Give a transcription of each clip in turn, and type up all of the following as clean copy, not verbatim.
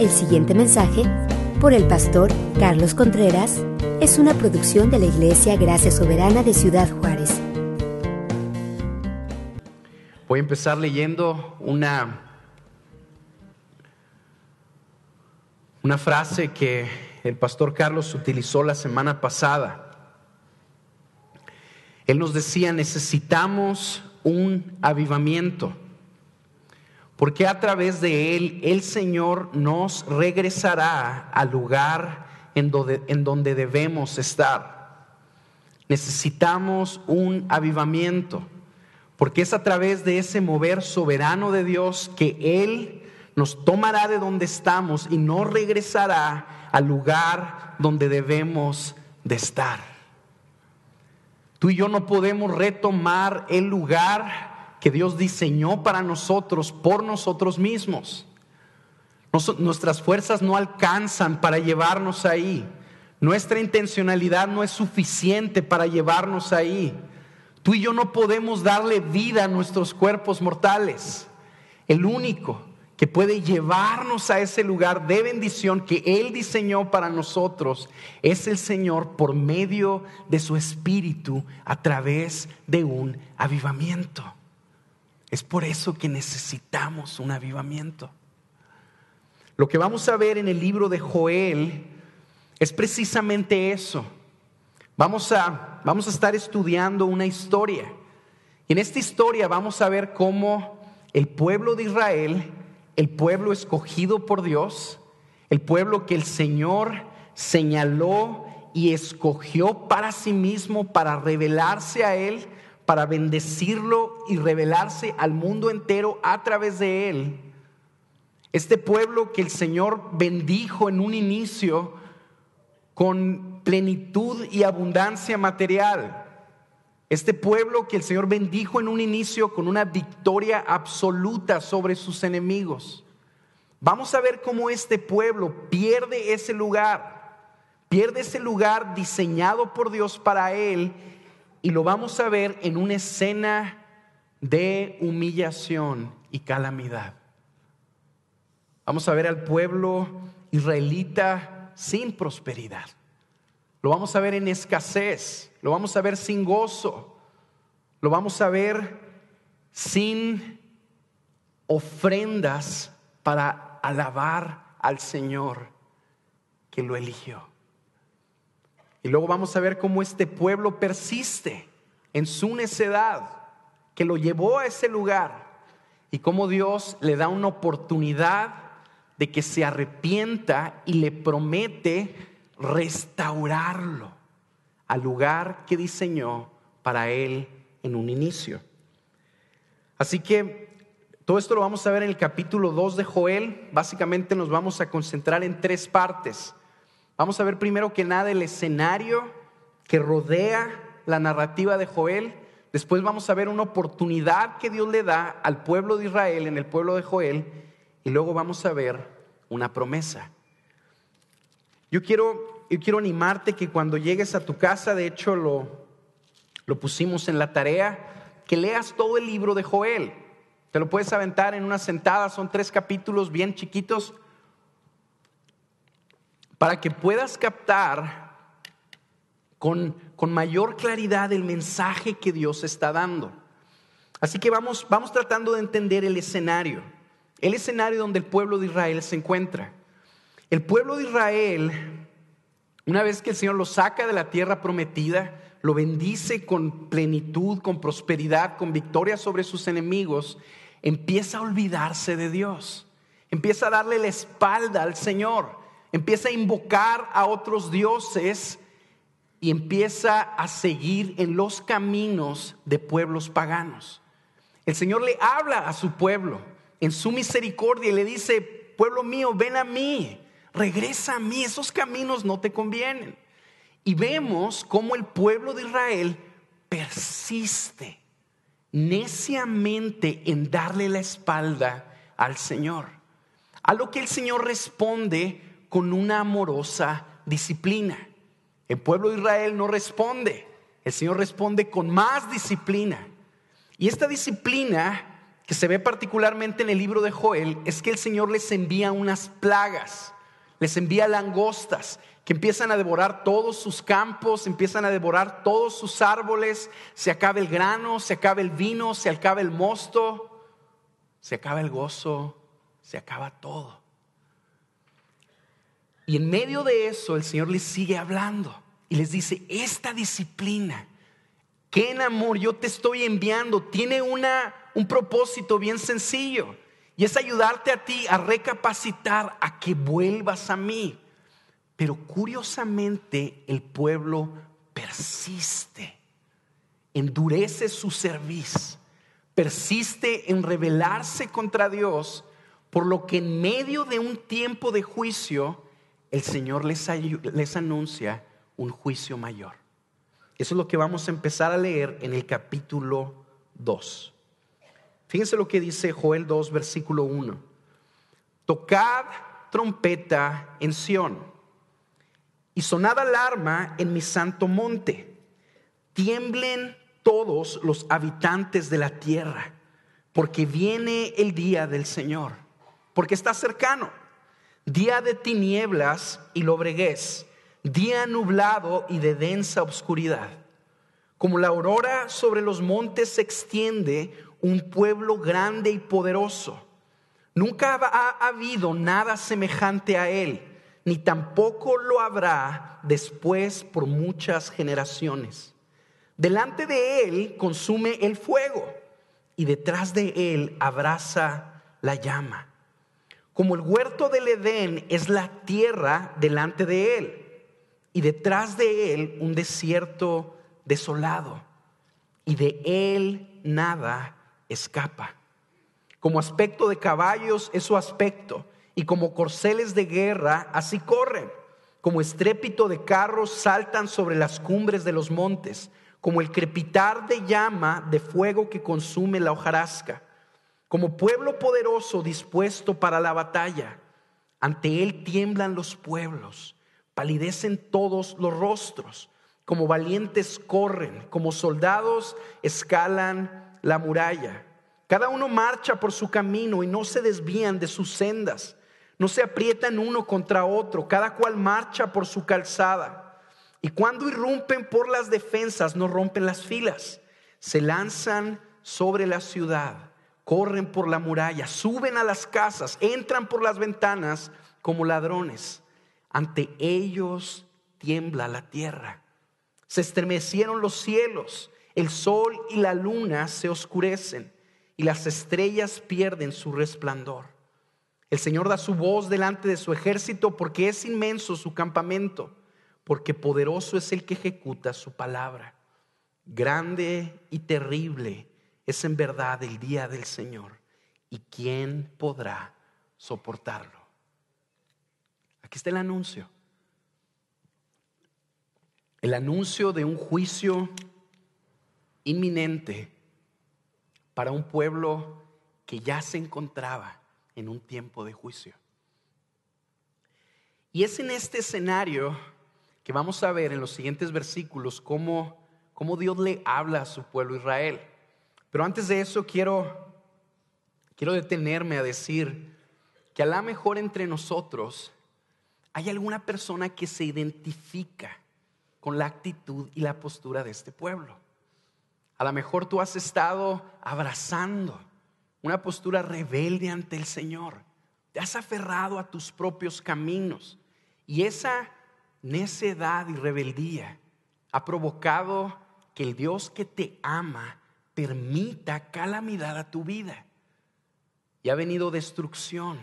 El siguiente mensaje, por el pastor Carlos Contreras, es una producción de la Iglesia Gracia Soberana de Ciudad Juárez. Voy a empezar leyendo una frase que el pastor Carlos utilizó la semana pasada. Él nos decía: necesitamos un avivamiento, porque a través de él el Señor nos regresará al lugar en donde debemos estar. Necesitamos un avivamiento, porque es a través de ese mover soberano de Dios que Él nos tomará de donde estamos y nos regresará al lugar donde debemos de estar. Tú y yo no podemos retomar el lugar que Dios diseñó para nosotros por nosotros mismos. Nuestras fuerzas no alcanzan para llevarnos ahí. Nuestra intencionalidad no es suficiente para llevarnos ahí. Tú y yo no podemos darle vida a nuestros cuerpos mortales. El único que puede llevarnos a ese lugar de bendición que Él diseñó para nosotros es el Señor, por medio de su Espíritu, a través de un avivamiento. Es por eso que necesitamos un avivamiento. Lo que vamos a ver en el libro de Joel es precisamente eso. Vamos a estar estudiando una historia. Y en esta historia vamos a ver cómo el pueblo de Israel, el pueblo escogido por Dios, el pueblo que el Señor señaló y escogió para sí mismo, para revelarse a Él, para bendecirlo y revelarse al mundo entero a través de Él. Este pueblo que el Señor bendijo en un inicio con plenitud y abundancia material. Este pueblo que el Señor bendijo en un inicio con una victoria absoluta sobre sus enemigos. Vamos a ver cómo este pueblo pierde ese lugar diseñado por Dios para él, y lo vamos a ver en una escena de humillación y calamidad. Vamos a ver al pueblo israelita sin prosperidad. Lo vamos a ver en escasez, lo vamos a ver sin gozo, lo vamos a ver sin ofrendas para alabar al Señor que lo eligió. Y luego vamos a ver cómo este pueblo persiste en su necedad que lo llevó a ese lugar, y cómo Dios le da una oportunidad de que se arrepienta y le promete restaurarlo al lugar que diseñó para él en un inicio. Así que todo esto lo vamos a ver en el capítulo 2 de Joel. Básicamente nos vamos a concentrar en tres partes. Vamos a ver primero que nada el escenario que rodea la narrativa de Joel. Después vamos a ver una oportunidad que Dios le da al pueblo de Israel en el pueblo de Joel. Y luego vamos a ver una promesa. Yo quiero animarte que cuando llegues a tu casa, de hecho lo pusimos en la tarea, que leas todo el libro de Joel. Te lo puedes aventar en una sentada, son 3 capítulos bien chiquitos, para que puedas captar con mayor claridad el mensaje que Dios está dando. Así que vamos tratando de entender el escenario donde el pueblo de Israel se encuentra. El pueblo de Israel, una vez que el Señor lo saca de la tierra prometida, lo bendice con plenitud, con prosperidad, con victoria sobre sus enemigos, empieza a olvidarse de Dios, empieza a darle la espalda al Señor, empieza a invocar a otros dioses y empieza a seguir en los caminos de pueblos paganos. El Señor le habla a su pueblo en su misericordia y le dice: pueblo mío, ven a mí, regresa a mí, esos caminos no te convienen. Y vemos cómo el pueblo de Israel persiste neciamente en darle la espalda al Señor, a lo que el Señor responde con una amorosa disciplina. El pueblo de Israel no responde, el Señor responde con más disciplina. Y esta disciplina que se ve particularmente en el libro de Joel, es que el Señor les envía unas plagas, les envía langostas que empiezan a devorar todos sus campos, empiezan a devorar todos sus árboles, se acaba el grano, se acaba el vino, se acaba el mosto, se acaba el gozo, se acaba todo. Y en medio de eso el Señor les sigue hablando y les dice: esta disciplina que en amor yo te estoy enviando tiene un propósito bien sencillo, y es ayudarte a ti a recapacitar, a que vuelvas a mí. Pero curiosamente el pueblo persiste, endurece su cerviz, persiste en rebelarse contra Dios, por lo que en medio de un tiempo de juicio el Señor les anuncia un juicio mayor. Eso es lo que vamos a empezar a leer en el capítulo 2. Fíjense lo que dice Joel 2, versículo 1. Tocad trompeta en Sión y sonad alarma en mi santo monte. Tiemblen todos los habitantes de la tierra, porque viene el día del Señor, porque está cercano. Día de tinieblas y lobreguez, día nublado y de densa oscuridad. Como la aurora sobre los montes se extiende un pueblo grande y poderoso. Nunca ha habido nada semejante a él, ni tampoco lo habrá después por muchas generaciones. Delante de él consume el fuego, y detrás de él abraza la llama. Como el huerto del Edén es la tierra delante de él, y detrás de él un desierto desolado, y de él nada escapa. Como aspecto de caballos es su aspecto, y como corceles de guerra así corren. Como estrépito de carros saltan sobre las cumbres de los montes, como el crepitar de llama de fuego que consume la hojarasca. Como pueblo poderoso dispuesto para la batalla, ante él tiemblan los pueblos, palidecen todos los rostros. Como valientes corren, como soldados escalan la muralla. Cada uno marcha por su camino y no se desvían de sus sendas. No se aprietan uno contra otro, cada cual marcha por su calzada. Y cuando irrumpen por las defensas, no rompen las filas. Se lanzan sobre la ciudad, corren por la muralla, suben a las casas, entran por las ventanas como ladrones. Ante ellos tiembla la tierra. Se estremecieron los cielos, el sol y la luna se oscurecen, y las estrellas pierden su resplandor. El Señor da su voz delante de su ejército, porque es inmenso su campamento, porque poderoso es el que ejecuta su palabra. Grande y terrible es en verdad el día del Señor, y ¿quién podrá soportarlo? Aquí está el anuncio. El anuncio de un juicio inminente para un pueblo que ya se encontraba en un tiempo de juicio. Y es en este escenario que vamos a ver en los siguientes versículos cómo Dios le habla a su pueblo Israel. Pero antes de eso quiero detenerme a decir que a lo mejor entre nosotros hay alguna persona que se identifica con la actitud y la postura de este pueblo. A lo mejor tú has estado abrazando una postura rebelde ante el Señor. Te has aferrado a tus propios caminos, y esa necedad y rebeldía ha provocado que el Dios que te ama permita calamidad a tu vida. Y ha venido destrucción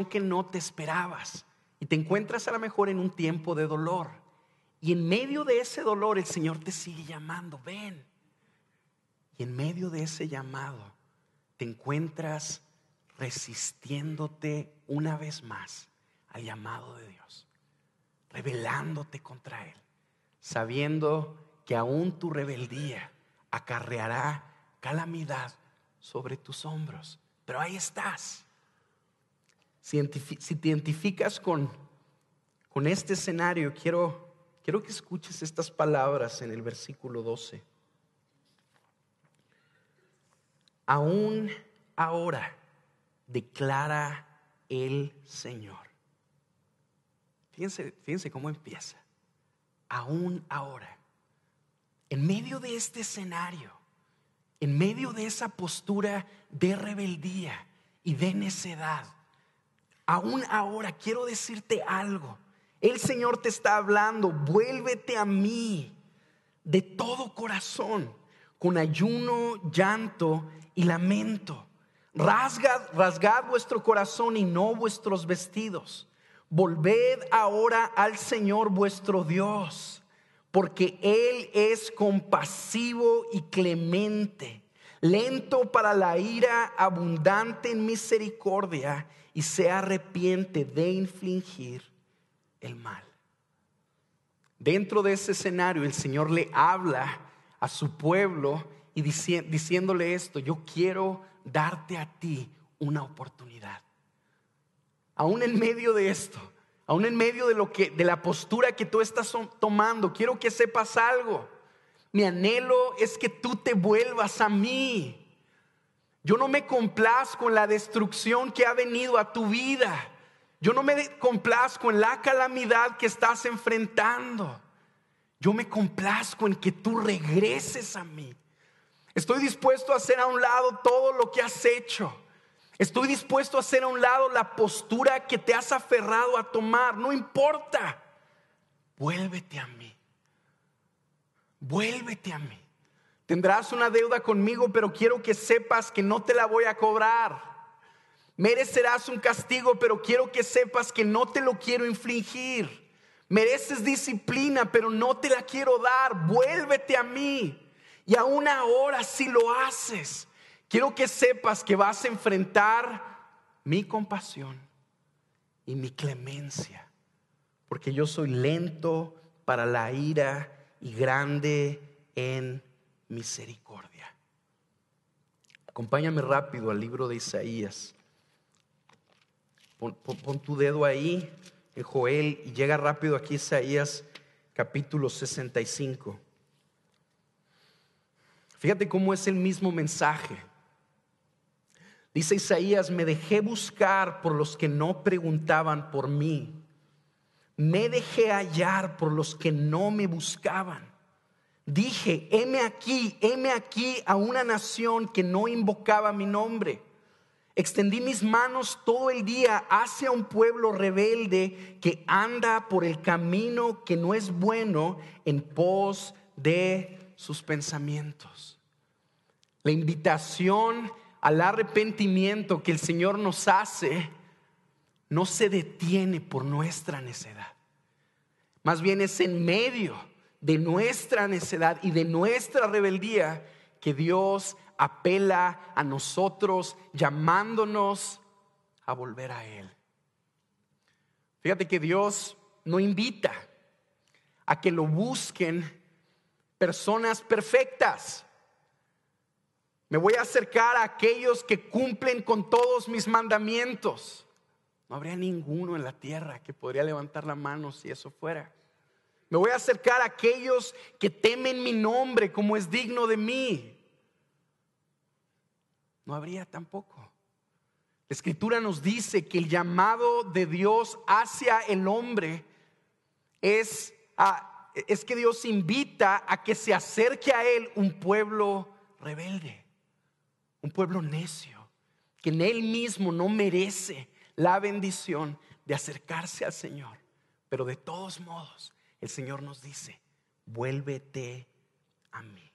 que no te esperabas, y te encuentras a lo mejor en un tiempo de dolor. Y en medio de ese dolor el Señor te sigue llamando, ven. Y en medio de ese llamado te encuentras resistiéndote una vez más al llamado de Dios, rebelándote contra Él, sabiendo que aún tu rebeldía acarreará calamidad sobre tus hombros. Pero ahí estás. Si te identificas con este escenario, quiero que escuches estas palabras en el versículo 12. Aún ahora, declara el Señor. Fíjense cómo empieza. Aún ahora. En medio de este escenario, en medio de esa postura de rebeldía y de necedad, aún ahora quiero decirte algo. El Señor te está hablando, vuélvete a mí de todo corazón, con ayuno, llanto y lamento. Rasgad vuestro corazón y no vuestros vestidos. Volved ahora al Señor vuestro Dios, porque Él es compasivo y clemente, lento para la ira, abundante en misericordia, y se arrepiente de infligir el mal. Dentro de ese escenario, el Señor le habla a su pueblo y diciéndole esto: yo quiero darte a ti una oportunidad. Aún en medio de esto, aún en medio de la postura que tú estás tomando, quiero que sepas algo. Mi anhelo es que tú te vuelvas a mí. Yo no me complazco en la destrucción que ha venido a tu vida. Yo no me complazco en la calamidad que estás enfrentando. Yo me complazco en que tú regreses a mí. Estoy dispuesto a hacer a un lado todo lo que has hecho. Estoy dispuesto a hacer a un lado la postura que te has aferrado a tomar. No importa. Vuélvete a mí. Vuélvete a mí. Tendrás una deuda conmigo, pero quiero que sepas que no te la voy a cobrar. Merecerás un castigo, pero quiero que sepas que no te lo quiero infligir. Mereces disciplina, pero no te la quiero dar. Vuélvete a mí. Y aún ahora, si lo haces, quiero que sepas que vas a enfrentar mi compasión y mi clemencia, porque yo soy lento para la ira y grande en misericordia. Acompáñame rápido al libro de Isaías. Pon tu dedo ahí en Joel y llega rápido aquí a Isaías capítulo 65. Fíjate cómo es el mismo mensaje. Dice Isaías: me dejé buscar por los que no preguntaban por mí. Me dejé hallar por los que no me buscaban. Dije: heme aquí a una nación que no invocaba mi nombre. Extendí mis manos todo el día hacia un pueblo rebelde que anda por el camino que no es bueno, en pos de sus pensamientos. La invitación al arrepentimiento que el Señor nos hace no se detiene por nuestra necedad. Más bien es en medio de nuestra necedad y de nuestra rebeldía que Dios apela a nosotros, llamándonos a volver a Él. Fíjate que Dios no invita a que lo busquen personas perfectas. Me voy a acercar a aquellos que cumplen con todos mis mandamientos. No habría ninguno en la tierra que podría levantar la mano si eso fuera. Me voy a acercar a aquellos que temen mi nombre como es digno de mí. No habría tampoco. La Escritura nos dice que el llamado de Dios hacia el hombre es que Dios invita a que se acerque a Él un pueblo rebelde, un pueblo necio, que en Él mismo no merece la bendición de acercarse al Señor. Pero de todos modos, el Señor nos dice: vuélvete a mí.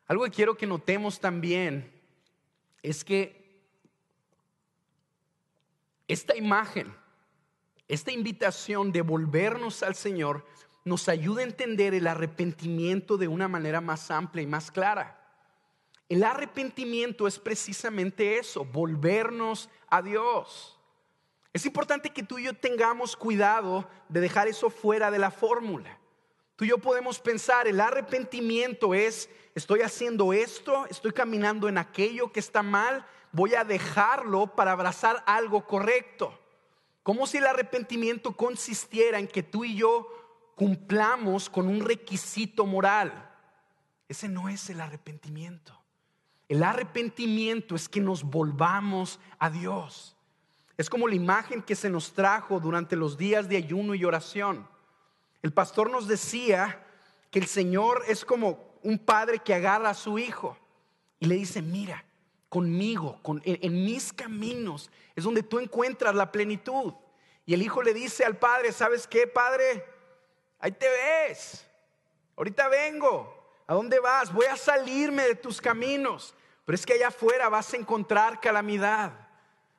Algo que quiero que notemos también es que esta imagen, esta invitación de volvernos al Señor nos ayuda a entender el arrepentimiento de una manera más amplia y más clara. El arrepentimiento es precisamente eso: volvernos a Dios. Es importante que tú y yo tengamos cuidado de dejar eso fuera de la fórmula. Tú y yo podemos pensar: el arrepentimiento es: estoy haciendo esto, estoy caminando en aquello que está mal, voy a dejarlo para abrazar algo correcto. Como si el arrepentimiento consistiera en que tú y yo cumplamos con un requisito moral. Ese no es el arrepentimiento. El arrepentimiento es que nos volvamos a Dios. Es como la imagen que se nos trajo durante los días de ayuno y oración. El pastor nos decía que el Señor es como un padre que agarra a su hijo y le dice: mira, conmigo, en mis caminos es donde tú encuentras la plenitud. Y el hijo le dice al padre: ¿sabes qué, padre? Ahí te ves, ahorita vengo. ¿A dónde vas? Voy a salirme de tus caminos, pero es que allá afuera vas a encontrar calamidad.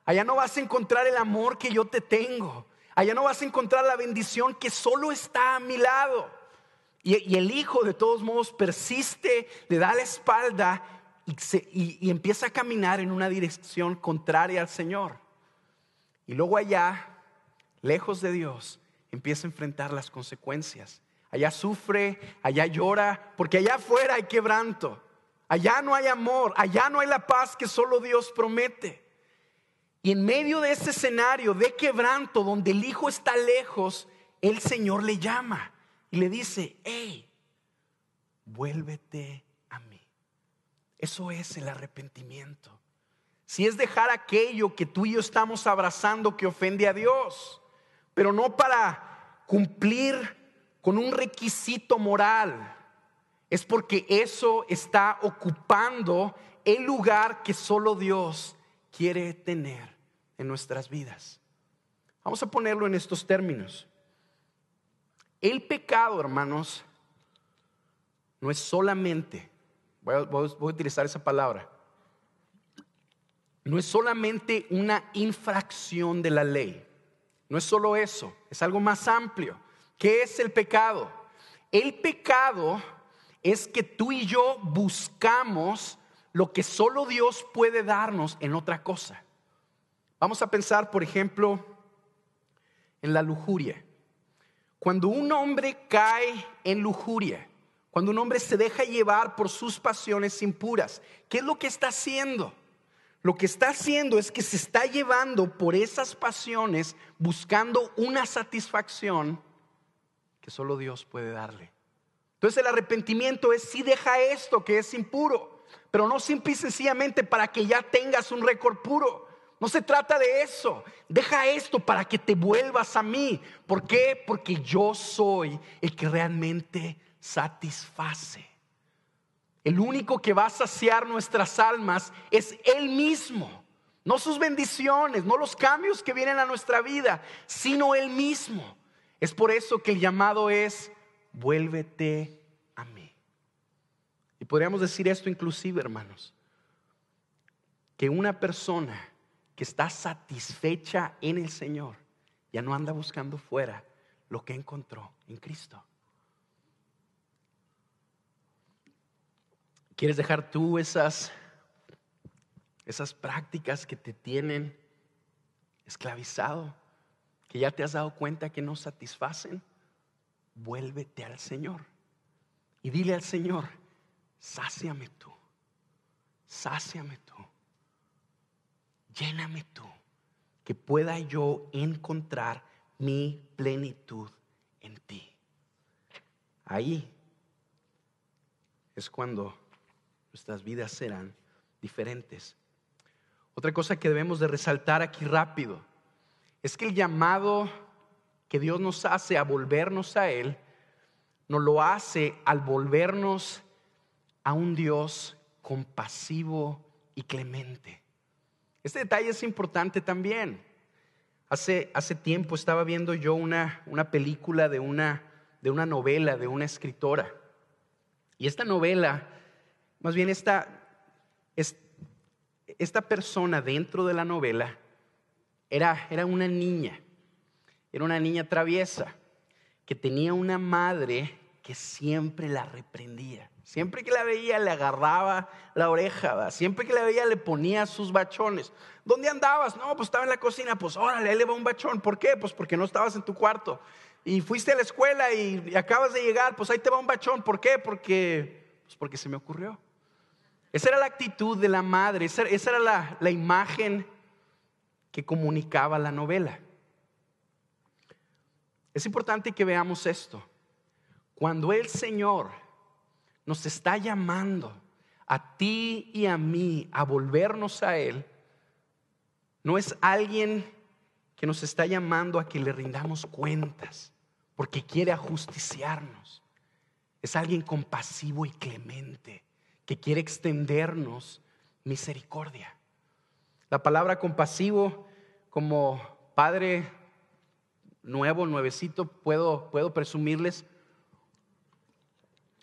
Allá no vas a encontrar el amor que yo te tengo. Allá no vas a encontrar la bendición que solo está a mi lado. Y el hijo de todos modos persiste, le da la espalda y empieza a caminar en una dirección contraria al Señor. Y luego allá, lejos de Dios, empieza a enfrentar las consecuencias. Allá sufre, allá llora, porque allá afuera hay quebranto. Allá no hay amor, allá no hay la paz que solo Dios promete. Y en medio de ese escenario de quebranto, donde el hijo está lejos, el Señor le llama y le dice: hey, vuélvete a mí. Eso es el arrepentimiento. Si es dejar aquello que tú y yo estamos abrazando que ofende a Dios, pero no para cumplir con un requisito moral, es porque eso está ocupando el lugar que solo Dios quiere tener en nuestras vidas. Vamos a ponerlo en estos términos. El pecado, hermanos, no es solamente, voy a utilizar esa palabra, no es solamente una infracción de la ley. No es solo eso, es algo más amplio. ¿Qué es el pecado? El pecado es que tú y yo buscamos lo que solo Dios puede darnos en otra cosa. Vamos a pensar, por ejemplo, en la lujuria. Cuando un hombre cae en lujuria, cuando un hombre se deja llevar por sus pasiones impuras, ¿qué es lo que está haciendo? Lo que está haciendo es que se está llevando por esas pasiones, buscando una satisfacción que solo Dios puede darle. Entonces el arrepentimiento es: sí, deja esto que es impuro, pero no simple y sencillamente para que ya tengas un récord puro. No se trata de eso. Deja esto para que te vuelvas a mí. ¿Por qué? Porque yo soy el que realmente satisface. El único que va a saciar nuestras almas es Él mismo. No sus bendiciones, no los cambios que vienen a nuestra vida, sino Él mismo. Es por eso que el llamado es: vuélvete a mí. Y podríamos decir esto inclusive, hermanos, que una persona que está satisfecha en el Señor ya no anda buscando fuera lo que encontró en Cristo. ¿Quieres dejar tú esas prácticas que te tienen esclavizado, que ya te has dado cuenta que no satisfacen? Vuélvete al Señor y dile al Señor: sáciame tú, lléname tú, que pueda yo encontrar mi plenitud en ti. Ahí es cuando nuestras vidas serán diferentes. Otra cosa que debemos de resaltar aquí rápido es que el llamado que Dios nos hace a volvernos a Él, nos lo hace al volvernos a un Dios compasivo y clemente. Este detalle es importante también. Hace tiempo estaba viendo yo una película de una novela de una escritora. Y esta novela, más bien esta persona dentro de la novela era una niña. Era una niña traviesa que tenía una madre que siempre la reprendía. Siempre que la veía le agarraba la oreja, ¿verdad? Siempre que la veía le ponía sus bachones. ¿Dónde andabas? No, pues estaba en la cocina. Pues órale, ahí le va un bachón. ¿Por qué? Pues porque no estabas en tu cuarto. Y fuiste a la escuela y acabas de llegar, pues ahí te va un bachón. ¿Por qué? Porque se me ocurrió. Esa era la actitud de la madre. Esa era la imagen que comunicaba la novela. Es importante que veamos esto. Cuando el Señor nos está llamando a ti y a mí a volvernos a Él, no es alguien que nos está llamando a que le rindamos cuentas porque quiere ajusticiarnos. Es alguien compasivo y clemente que quiere extendernos misericordia. La palabra compasivo, como padre nuevecito, puedo presumirles,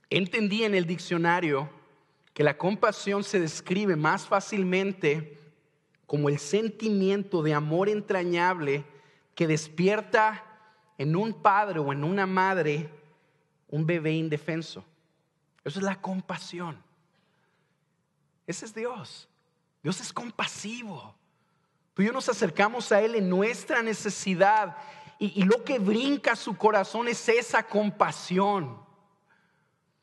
entendí en el diccionario que la compasión se describe más fácilmente como el sentimiento de amor entrañable que despierta en un padre o en una madre un bebé indefenso. Eso es la compasión. Ese es Dios. Dios es compasivo. Tú y yo nos acercamos a Él en nuestra necesidad y lo que brinca a su corazón es esa compasión.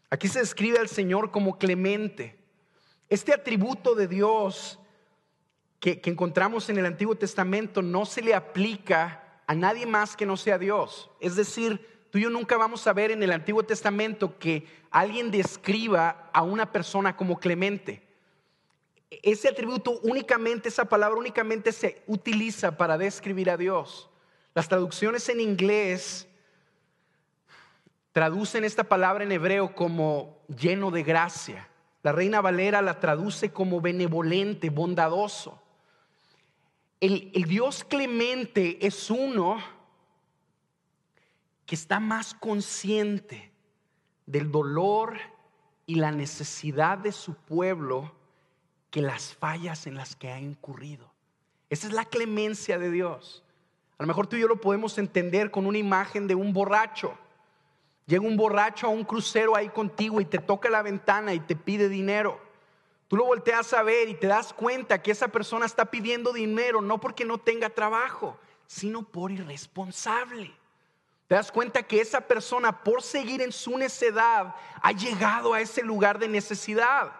Aquí se describe al Señor como clemente. Este atributo de Dios que encontramos en el Antiguo Testamento no se le aplica a nadie más que no sea Dios. Es decir, tú y yo nunca vamos a ver en el Antiguo Testamento que alguien describa a una persona como clemente. Ese atributo únicamente, esa palabra únicamente se utiliza para describir a Dios. Las traducciones en inglés traducen esta palabra en hebreo como lleno de gracia. La Reina Valera la traduce como benevolente, bondadoso. El Dios clemente es uno que está más consciente del dolor y la necesidad de su pueblo que las fallas en las que ha incurrido. Esa es la clemencia de Dios. A lo mejor tú y yo lo podemos entender con una imagen de un borracho. Llega un borracho a un crucero ahí contigo y te toca la ventana y te pide dinero. Tú lo volteas a ver y te das cuenta que esa persona está pidiendo dinero no porque no tenga trabajo, sino por irresponsable. Te das cuenta que esa persona, por seguir en su necedad, ha llegado a ese lugar de necesidad.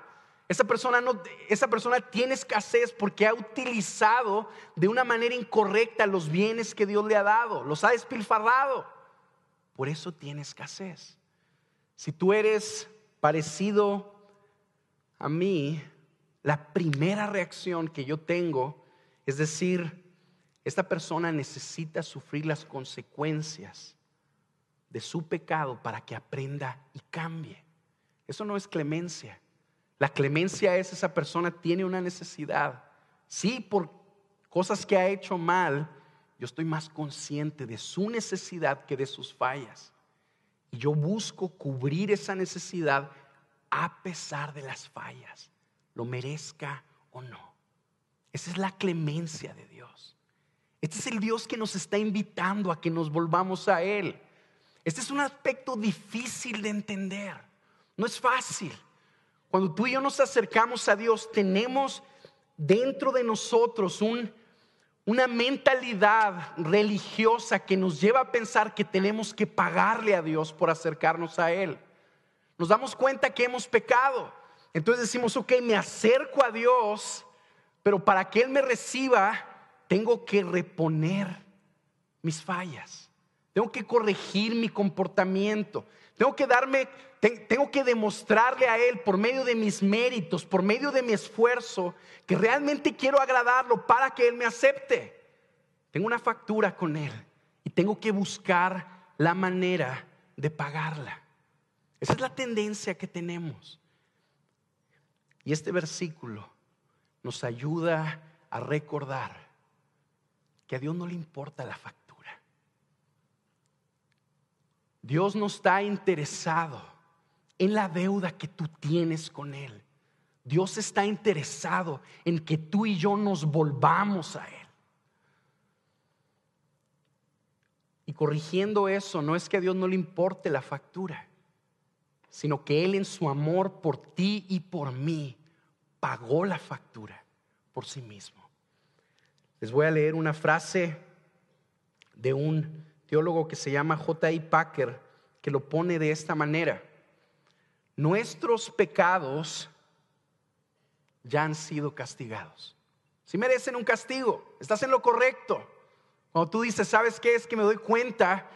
Esa persona tiene escasez porque ha utilizado de una manera incorrecta los bienes que Dios le ha dado, los ha despilfarrado. Por eso tiene escasez. Si tú eres parecido a mí, la primera reacción que yo tengo es decir, esta persona necesita sufrir las consecuencias de su pecado para que aprenda y cambie. Eso no es clemencia. La clemencia es esa persona tiene una necesidad. Sí, por cosas que ha hecho mal, yo estoy más consciente de su necesidad que de sus fallas. Y yo busco cubrir esa necesidad a pesar de las fallas, lo merezca o no. Esa es la clemencia de Dios. Este es el Dios que nos está invitando a que nos volvamos a Él. Este es un aspecto difícil de entender. No es fácil. Cuando tú y yo nos acercamos a Dios, tenemos dentro de nosotros una mentalidad religiosa que nos lleva a pensar que tenemos que pagarle a Dios por acercarnos a Él. Nos damos cuenta que hemos pecado. Entonces decimos, ok, me acerco a Dios, pero para que Él me reciba, tengo que reponer mis fallas. Tengo que corregir mi comportamiento. Tengo que demostrarle a Él por medio de mis méritos, por medio de mi esfuerzo, que realmente quiero agradarlo para que Él me acepte. Tengo una factura con Él y tengo que buscar la manera de pagarla. Esa es la tendencia que tenemos. Y este versículo nos ayuda a recordar que a Dios no le importa la factura. Dios no está interesado en la deuda que tú tienes con Él. Dios está interesado en que tú y yo nos volvamos a Él. Y corrigiendo eso, no es que a Dios no le importe la factura, sino que Él en su amor por ti y por mí pagó la factura por sí mismo. Les voy a leer una frase de un teólogo que se llama J.I. Packer, que lo pone de esta manera: nuestros pecados ya han sido castigados. Si merecen un castigo, estás en lo correcto. Cuando tú dices, ¿sabes qué? Es que me doy cuenta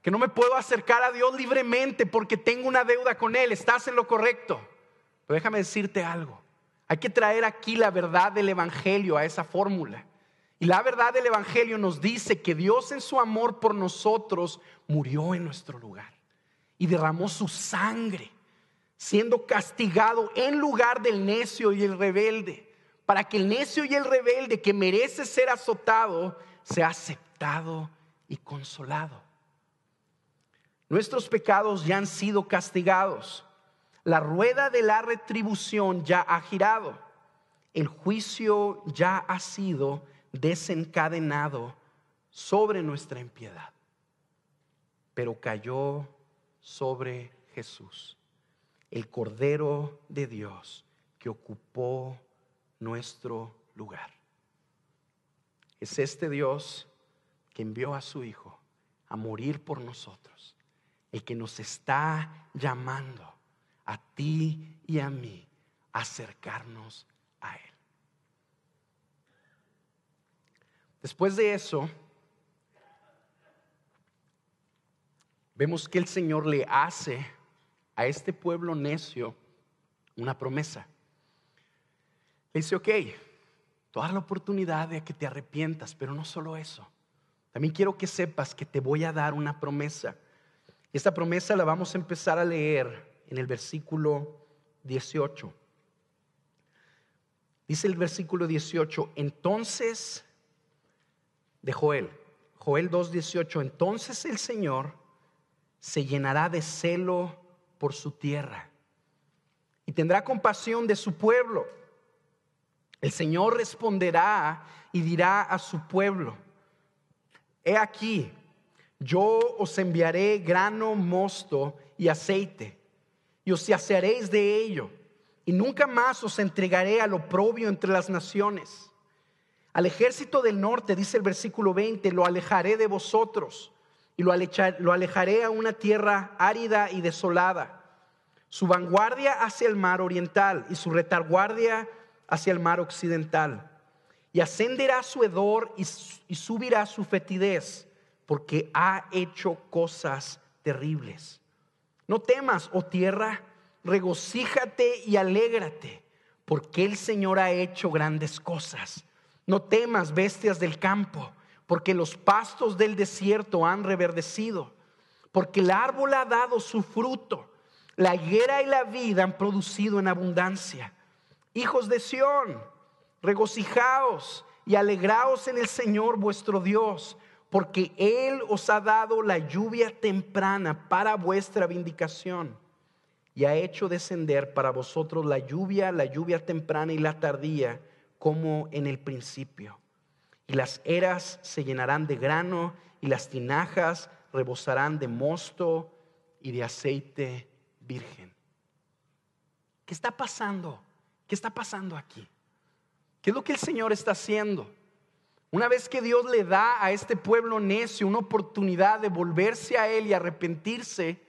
que no me puedo acercar a Dios libremente porque tengo una deuda con Él. Estás en lo correcto. Pero déjame decirte algo. Hay que traer aquí la verdad del Evangelio a esa fórmula. Y la verdad del Evangelio nos dice que Dios en su amor por nosotros murió en nuestro lugar y derramó su sangre, siendo castigado en lugar del necio y el rebelde, para que el necio y el rebelde que merece ser azotado sea aceptado y consolado. Nuestros pecados ya han sido castigados. La rueda de la retribución ya ha girado. El juicio ya ha sido desencadenado sobre nuestra impiedad. Pero cayó sobre Jesús, el Cordero de Dios que ocupó nuestro lugar. Es este Dios que envió a su Hijo a morir por nosotros, el que nos está llamando a ti y a mí a acercarnos a Él. Después de eso, vemos que el Señor le hace a este pueblo necio una promesa. Le dice, ok, te voy a dar la oportunidad de que te arrepientas, pero no solo eso. También quiero que sepas que te voy a dar una promesa. Esta promesa la vamos a empezar a leer en el versículo 18. Dice el versículo 18, entonces, de Joel 2:18, entonces el Señor se llenará de celo por su tierra y tendrá compasión de su pueblo. El Señor responderá y dirá a su pueblo, he aquí, yo os enviaré grano, mosto y aceite, y os saciaréis de ello, y nunca más os entregaré al oprobio entre las naciones. Al ejército del norte, dice el versículo 20, lo alejaré de vosotros, y lo alejaré a una tierra árida y desolada. Su vanguardia hacia el mar oriental, y su retaguardia hacia el mar occidental. Y ascenderá su hedor y subirá su fetidez, porque ha hecho cosas terribles. No temas, oh tierra, regocíjate y alégrate, porque el Señor ha hecho grandes cosas. No temas, bestias del campo, porque los pastos del desierto han reverdecido, porque el árbol ha dado su fruto, la higuera y la vid han producido en abundancia. Hijos de Sión, regocijaos y alegraos en el Señor vuestro Dios, porque Él os ha dado la lluvia temprana para vuestra vindicación, y ha hecho descender para vosotros la lluvia temprana y la tardía, como en el principio. Y las eras se llenarán de grano, y las tinajas rebosarán de mosto y de aceite virgen. ¿Qué está pasando? ¿Qué está pasando aquí? ¿Qué es lo que el Señor está haciendo? Una vez que Dios le da a este pueblo necio una oportunidad de volverse a Él y arrepentirse,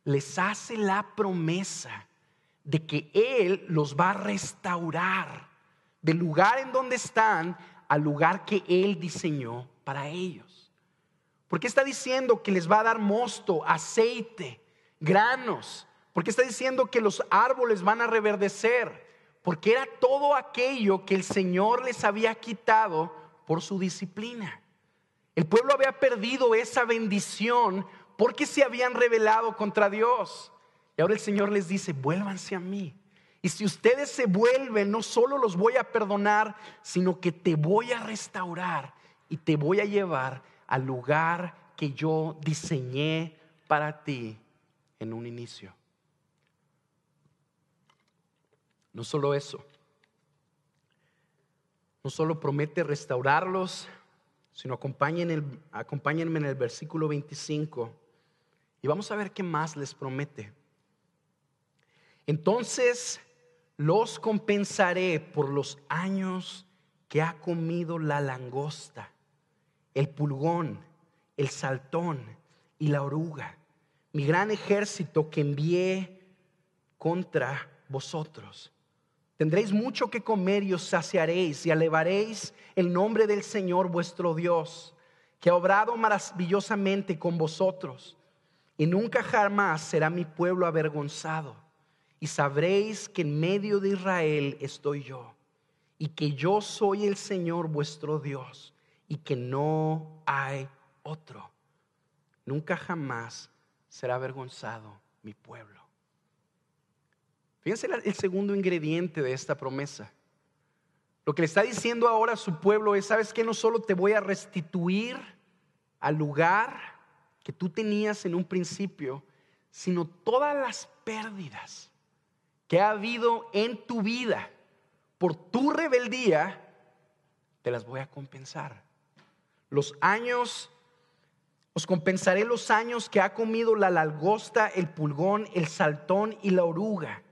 les hace la promesa de que Él los va a restaurar del lugar en donde están al lugar que Él diseñó para ellos. ¿Por qué está diciendo que les va a dar mosto, aceite, granos? ¿Por qué está diciendo que los árboles van a reverdecer? Porque era todo aquello que el Señor les había quitado por su disciplina. El pueblo había perdido esa bendición porque se habían rebelado contra Dios. Y ahora el Señor les dice, vuélvanse a mí. Y si ustedes se vuelven, no solo los voy a perdonar, sino que te voy a restaurar y te voy a llevar al lugar que yo diseñé para ti en un inicio. No solo eso, no solo promete restaurarlos, sino acompáñenme en el versículo 25 y vamos a ver qué más les promete. Entonces los compensaré por los años que ha comido la langosta, el pulgón, el saltón y la oruga, mi gran ejército que envié contra vosotros. Tendréis mucho que comer y os saciaréis y alabaréis el nombre del Señor vuestro Dios, que ha obrado maravillosamente con vosotros. Y nunca jamás será mi pueblo avergonzado. y sabréis que en medio de Israel estoy yo, y que yo soy el Señor vuestro Dios, y que no hay otro. Nunca jamás será avergonzado mi pueblo. Fíjense el segundo ingrediente de esta promesa. Lo que le está diciendo ahora a su pueblo es: ¿sabes qué? No solo te voy a restituir al lugar que tú tenías en un principio, sino todas las pérdidas que ha habido en tu vida por tu rebeldía, te las voy a compensar. Os compensaré los años que ha comido la langosta, el pulgón, el saltón y la oruga,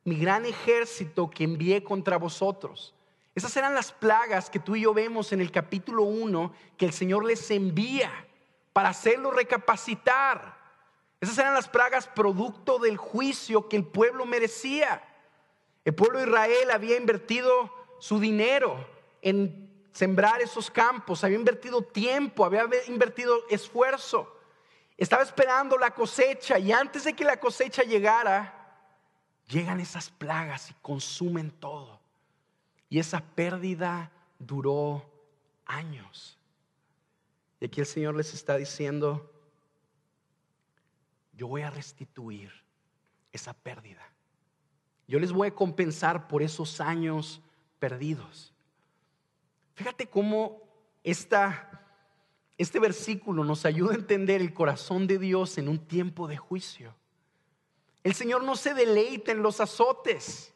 mi gran ejército que envié contra vosotros. Esas eran las plagas que tú y yo vemos en el capítulo 1, que el Señor les envía para hacerlos recapacitar. Esas eran las plagas producto del juicio que el pueblo merecía. El pueblo de Israel había invertido su dinero en sembrar esos campos, había invertido tiempo, había invertido esfuerzo. Estaba esperando la cosecha, y antes de que la cosecha llegara, llegan esas plagas y consumen todo. Y esa pérdida duró años. Y aquí el Señor les está diciendo: yo voy a restituir esa pérdida. Yo les voy a compensar por esos años perdidos. Fíjate cómo este versículo nos ayuda a entender el corazón de Dios en un tiempo de juicio. El Señor no se deleita en los azotes.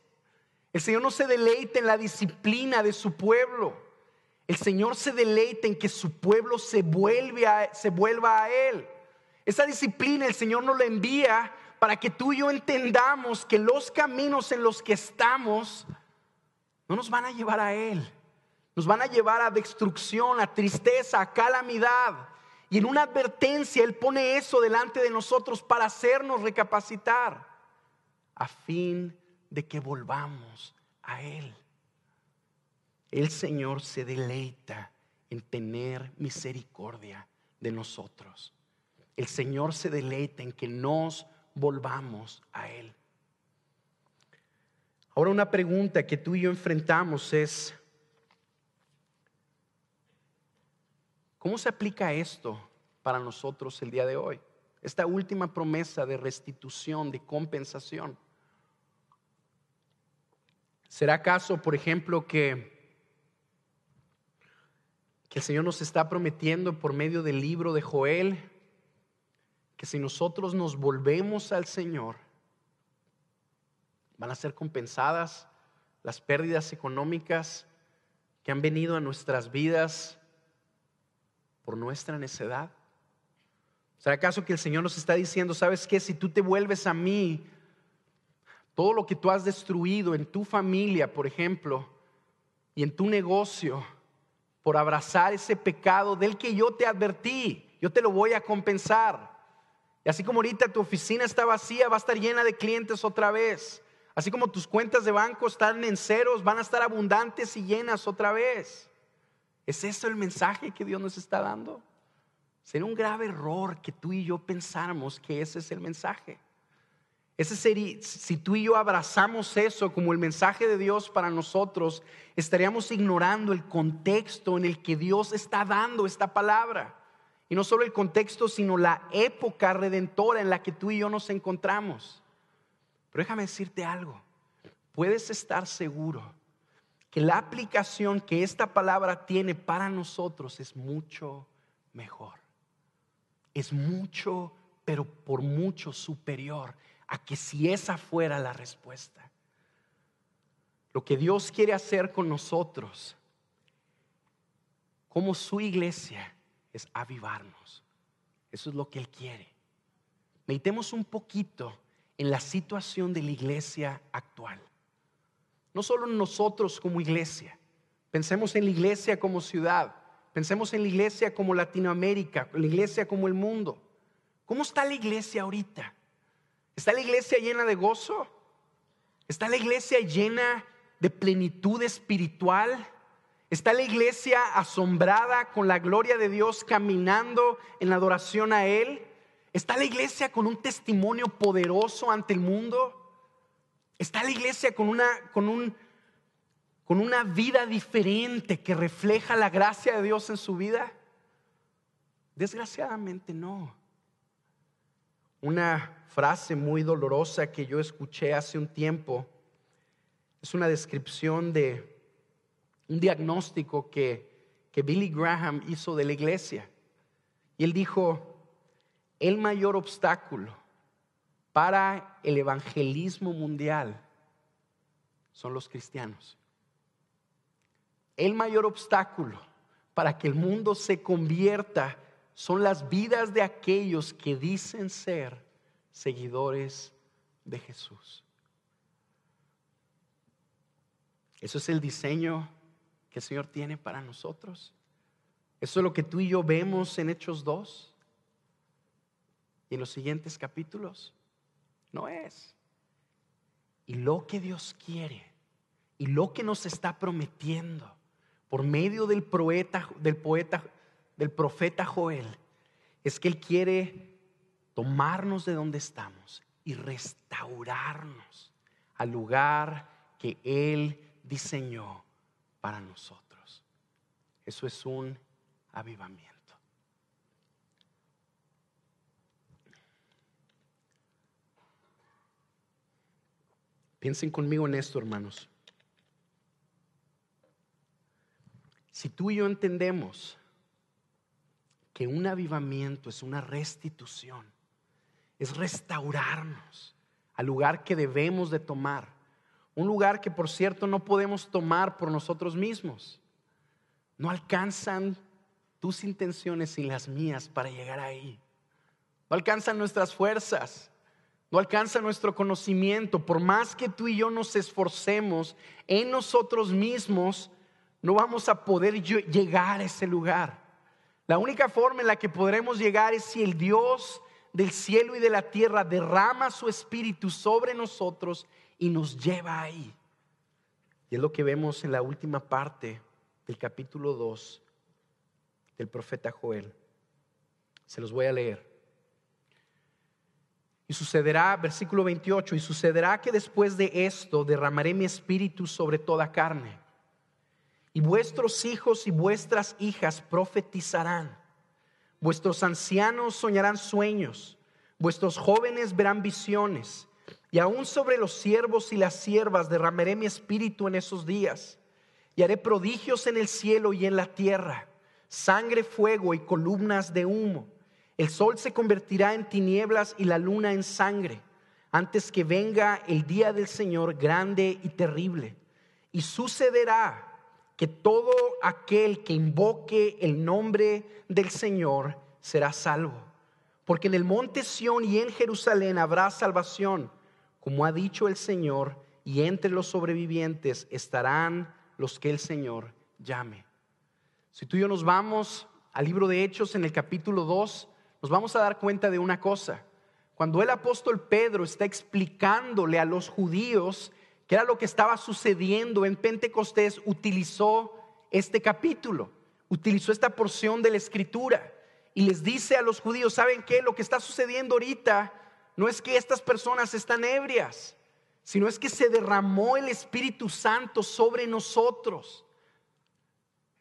El Señor no se deleita en la disciplina de su pueblo. El Señor se deleita en que su pueblo se vuelva a Él. Esa disciplina el Señor nos la envía para que tú y yo entendamos que los caminos en los que estamos no nos van a llevar a Él. Nos van a llevar a destrucción, a tristeza, a calamidad. Y en una advertencia Él pone eso delante de nosotros para hacernos recapacitar, a fin de que volvamos a Él. El Señor se deleita en tener misericordia de nosotros. El Señor se deleita en que nos volvamos a Él. Ahora, una pregunta que tú y yo enfrentamos es: ¿cómo se aplica esto para nosotros el día de hoy? Esta última promesa de restitución, de compensación. ¿Será acaso, por ejemplo, que el Señor nos está prometiendo por medio del libro de Joel que si nosotros nos volvemos al Señor, van a ser compensadas las pérdidas económicas que han venido a nuestras vidas por nuestra necedad? ¿Será acaso que el Señor nos está diciendo: ¿sabes qué? Si tú te vuelves a mí, todo lo que tú has destruido en tu familia, por ejemplo, y en tu negocio, por abrazar ese pecado del que yo te advertí, yo te lo voy a compensar. Y así como ahorita tu oficina está vacía, va a estar llena de clientes otra vez. Así como tus cuentas de banco están en ceros, van a estar abundantes y llenas otra vez. ¿Es eso el mensaje que Dios nos está dando? Sería un grave error que tú y yo pensáramos que ese es el mensaje. Si tú y yo abrazamos eso como el mensaje de Dios para nosotros, estaríamos ignorando el contexto en el que Dios está dando esta palabra. Y no solo el contexto, sino la época redentora en la que tú y yo nos encontramos. Pero déjame decirte algo: puedes estar seguro que la aplicación que esta palabra tiene para nosotros es mucho mejor. Es mucho, pero por mucho superior a que si esa fuera la respuesta. Lo que Dios quiere hacer con nosotros como su iglesia es avivarnos. Eso es lo que Él quiere. Meditemos un poquito en la situación de la iglesia actual. No solo nosotros como iglesia. Pensemos en la iglesia como ciudad. Pensemos en la iglesia como Latinoamérica, la iglesia como el mundo. ¿Cómo está la iglesia ahorita? ¿Está la iglesia llena de gozo? ¿Está la iglesia llena de plenitud espiritual? ¿Está la iglesia asombrada con la gloria de Dios, caminando en la adoración a Él? ¿Está la iglesia con un testimonio poderoso ante el mundo? ¿Está la iglesia con una vida diferente que refleja la gracia de Dios en su vida? Desgraciadamente no. Una frase muy dolorosa que yo escuché hace un tiempo es una descripción de un diagnóstico que Billy Graham hizo de la iglesia. Y él dijo: el mayor obstáculo para el evangelismo mundial son los cristianos. El mayor obstáculo para que el mundo se convierta son las vidas de aquellos que dicen ser seguidores de Jesús. Eso es el diseño que el Señor tiene para nosotros. Eso es lo que tú y yo vemos en Hechos 2 y en los siguientes capítulos. No es. Y lo que Dios quiere y lo que nos está prometiendo por medio del profeta Joel es que Él quiere tomarnos de donde estamos y restaurarnos al lugar que Él diseñó para nosotros. Eso es un avivamiento. Piensen conmigo en esto, hermanos. Si tú y yo entendemos que un avivamiento es una restitución, es restaurarnos al lugar que debemos de tomar, un lugar que, por cierto, no podemos tomar por nosotros mismos. No alcanzan tus intenciones y las mías para llegar ahí. No alcanzan nuestras fuerzas. No alcanza nuestro conocimiento. Por más que tú y yo nos esforcemos en nosotros mismos, no vamos a poder llegar a ese lugar. La única forma en la que podremos llegar es si el Dios del cielo y de la tierra derrama su espíritu sobre nosotros y nos lleva ahí. Y es lo que vemos en la última parte del capítulo 2 del profeta Joel. Se los voy a leer. Y sucederá, versículo 28, y sucederá que después de esto derramaré mi espíritu sobre toda carne. Y vuestros hijos y vuestras hijas profetizarán. Vuestros ancianos soñarán sueños. Vuestros jóvenes verán visiones. Y aún sobre los siervos y las siervas derramaré mi espíritu en esos días. Y haré prodigios en el cielo y en la tierra, sangre, fuego y columnas de humo. El sol se convertirá en tinieblas y la luna en sangre, antes que venga el día del Señor grande y terrible. Y sucederá que todo aquel que invoque el nombre del Señor será salvo. Porque en el monte Sión y en Jerusalén habrá salvación, como ha dicho el Señor, y entre los sobrevivientes estarán los que el Señor llame. Si tú y yo nos vamos al libro de Hechos en el capítulo 2, nos vamos a dar cuenta de una cosa. Cuando el apóstol Pedro está explicándole a los judíos qué era lo que estaba sucediendo en Pentecostés, utilizó este capítulo, utilizó esta porción de la escritura y les dice a los judíos: ¿saben qué? Lo que está sucediendo ahorita no es que estas personas están ebrias, sino es que se derramó el Espíritu Santo sobre nosotros.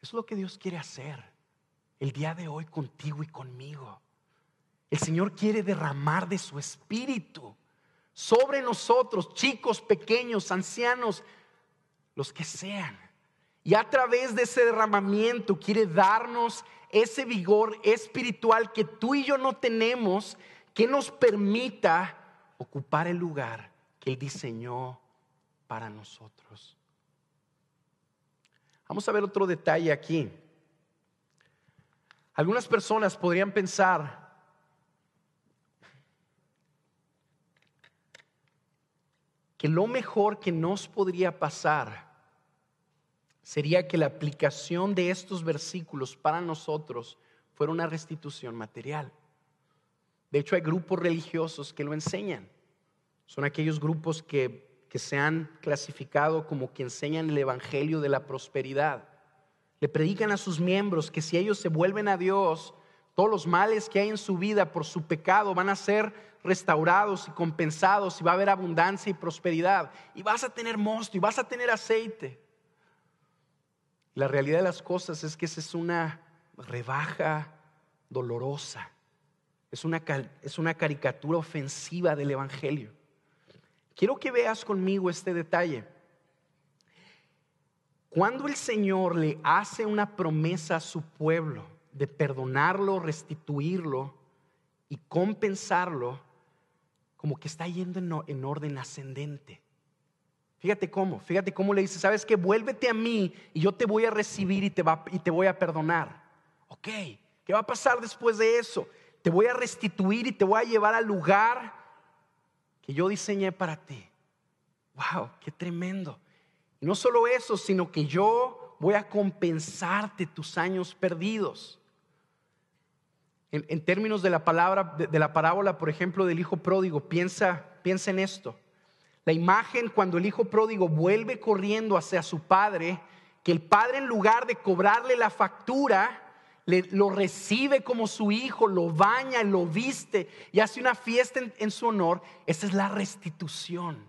Eso es lo que Dios quiere hacer el día de hoy contigo y conmigo. El Señor quiere derramar de su Espíritu sobre nosotros, chicos, pequeños, ancianos, los que sean. Y a través de ese derramamiento quiere darnos ese vigor espiritual que tú y yo no tenemos, que nos permita ocupar el lugar que Él diseñó para nosotros. Vamos a ver otro detalle aquí. Algunas personas podrían pensar que lo mejor que nos podría pasar sería que la aplicación de estos versículos para nosotros fuera una restitución material. De hecho, hay grupos religiosos que lo enseñan. Son aquellos grupos que se han clasificado como que enseñan el evangelio de la prosperidad. Le predican a sus miembros que si ellos se vuelven a Dios, Todos los males que hay en su vida por su pecado van a ser restaurados y compensados, y va a haber abundancia y prosperidad, y vas a tener mosto y vas a tener aceite. La realidad de las cosas es que esa es una rebaja dolorosa, es una caricatura ofensiva del evangelio. Quiero que veas conmigo este detalle. Cuando el Señor le hace una promesa a su pueblo de perdonarlo, restituirlo y compensarlo, como que está yendo en orden ascendente. Fíjate cómo le dice: ¿sabes qué? Vuélvete a mí y yo te voy a recibir y te voy a perdonar. Ok, ¿qué va a pasar después de eso? Te voy a restituir y te voy a llevar al lugar que yo diseñé para ti. Wow, qué tremendo. Y no solo eso, sino que yo voy a compensarte tus años perdidos. En términos de la parábola, por ejemplo, del hijo pródigo, piensa en esto. La imagen, cuando el hijo pródigo vuelve corriendo hacia su padre, que el padre, en lugar de cobrarle la factura, lo recibe como su hijo, lo baña, lo viste y hace una fiesta en su honor. Esa es la restitución.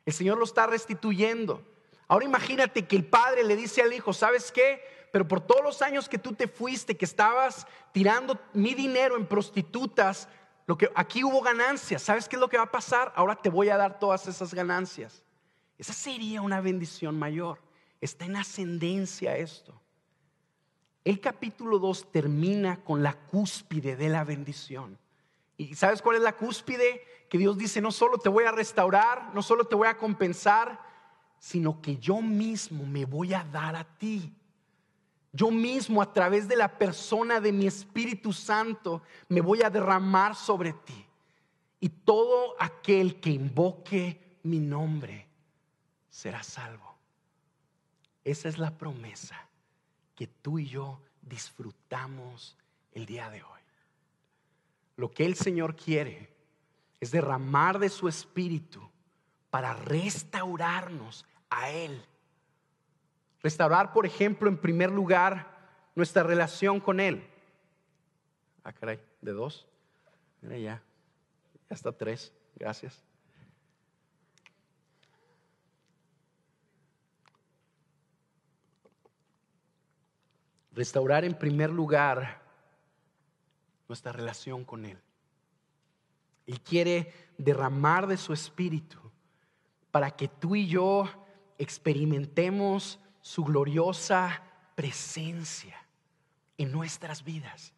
El Señor lo está restituyendo. Ahora imagínate que el padre le dice al hijo: ¿sabes qué? Pero por todos los años que tú te fuiste, que estabas tirando mi dinero en prostitutas, aquí hubo ganancias. ¿Sabes qué es lo que va a pasar? Ahora te voy a dar todas esas ganancias. Esa sería una bendición mayor. Está en ascendencia esto. El capítulo 2 termina con la cúspide de la bendición. ¿Y sabes cuál es la cúspide? Que Dios dice: no solo te voy a restaurar, no solo te voy a compensar, sino que yo mismo me voy a dar a ti. Yo mismo, a través de la persona de mi Espíritu Santo, me voy a derramar sobre ti. Y todo aquel que invoque mi nombre será salvo. Esa es la promesa que tú y yo disfrutamos el día de hoy. Lo que el Señor quiere es derramar de su Espíritu para restaurarnos a Él. Restaurar, por ejemplo, en primer lugar, nuestra relación con Él. Ah, caray, de 2. Mira, ya está 3. Gracias. Restaurar en primer lugar nuestra relación con Él. Él quiere derramar de su Espíritu para que tú y yo experimentemos su gloriosa presencia en nuestras vidas.